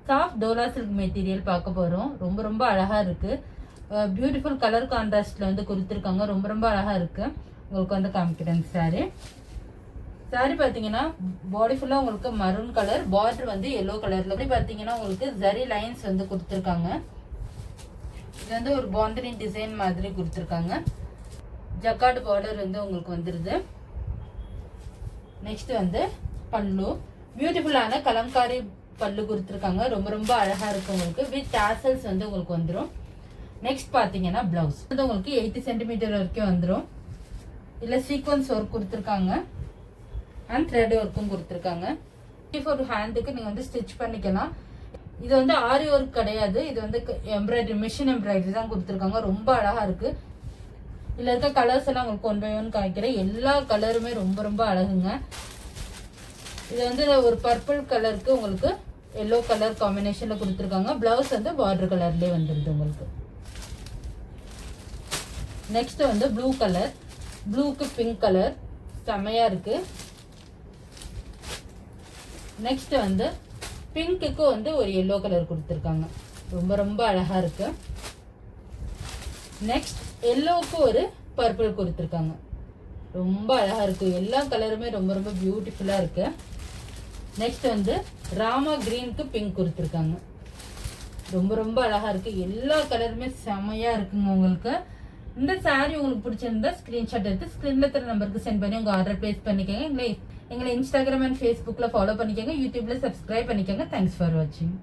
Soft Dola silk material பார்க்க போகிறோம். ரொம்ப ரொம்ப அழகாக இருக்குது. பியூட்டிஃபுல் கலர் கான்ட்ராஸ்டில் வந்து கொடுத்துருக்காங்க. ரொம்ப ரொம்ப அழகாக இருக்குது. உங்களுக்கு வந்து காமிக்கிறேன் சாரி. சாரி பார்த்தீங்கன்னா பாடி ஃபுல்லாக உங்களுக்கு மரூன் கலர், பார்டர் வந்து எல்லோ கலரில். அப்படி பார்த்தீங்கன்னா உங்களுக்கு ஜரி லைன்ஸ் வந்து கொடுத்துருக்காங்க. இது வந்து ஒரு பாந்தினி டிசைன் மாதிரி கொடுத்துருக்காங்க. ஜக்கார்டு பார்டர் வந்து உங்களுக்கு வந்துடுது. நெக்ஸ்ட் வந்து பல்லு, பியூட்டிஃபுல்லான கலம்காரி பல்லு கொடுத்துருக்காங்க. ரொம்ப ரொம்ப அழகாக இருக்குது உங்களுக்கு. வித் டாசல்ஸ் வந்து உங்களுக்கு வந்துடும். நெக்ஸ்ட் பார்த்தீங்கன்னா பிளவுஸ் வந்து உங்களுக்கு 80 சென்டிமீட்டர் வரைக்கும் வந்துடும். இல்லை சீக்வன்ஸ் ஒர்க் கொடுத்துருக்காங்க அண்ட் த்ரெட் ஒர்க்கும் கொடுத்துருக்காங்க. ஒரு ஹேண்டுக்கு நீங்கள் வந்து ஸ்டிச் பண்ணிக்கலாம். இது வந்து ஆரி ஒர்க் கிடையாது, இது வந்து எம்ப்ராய்டரி, மிஷின் எம்ப்ராய்டரி தான் கொடுத்துருக்காங்க. ரொம்ப அழகாக இருக்குது. இதில் இருக்க கலர்ஸ் எல்லாம் உங்களுக்கு ஒன் பை ஒன் காமிக்கிறேன். எல்லா கலருமே ரொம்ப ரொம்ப அழகுங்க. இது வந்து ஒரு பர்பிள் கலருக்கு உங்களுக்கு எல்லோ கலர் காம்பினேஷனில் கொடுத்துருக்காங்க. பிளவுஸ் வந்து பார்டர் கலர்லேயே வந்துடுது உங்களுக்கு. நெக்ஸ்ட் வந்து ப்ளூ கலர், ப்ளூக்கு பிங்க் கலர் செம்மையாக இருக்குது. நெக்ஸ்ட் வந்து பிங்க்குக்கு வந்து ஒரு எல்லோ கலர் கொடுத்துருக்காங்க. ரொம்ப ரொம்ப அழகாக இருக்குது. நெக்ஸ்ட் எல்லோவுக்கு ஒரு பர்பிள் கொடுத்துருக்காங்க. ரொம்ப அழகாக இருக்குது. எல்லா கலருமே ரொம்ப ரொம்ப பியூட்டிஃபுல்லாக இருக்குது. நெக்ஸ்ட் வந்து ராமா கிரீனுக்கு பிங்க் கொடுத்துருக்காங்க. ரொம்ப ரொம்ப அழகாக இருக்குது. எல்லா கலருமே செமையாக இருக்குங்க உங்களுக்கு. இந்த சாரீ உங்களுக்கு பிடிச்சிருந்தா ஸ்க்ரீன்ஷாட் எடுத்து ஸ்க்ரீனில் தர நம்பருக்கு சென்ட் பண்ணி உங்கள் ஆர்டர் பிளேஸ் பண்ணிக்கோங்க. எங்களை இன்ஸ்டாகிராம் அண்ட் ஃபேஸ்புக்கில் ஃபாலோ பண்ணிக்கோங்க. யூடியூப்பில் சப்ஸ்கிரைப் பண்ணிக்கோங்க. தேங்க்ஸ் ஃபார் வாட்சிங்.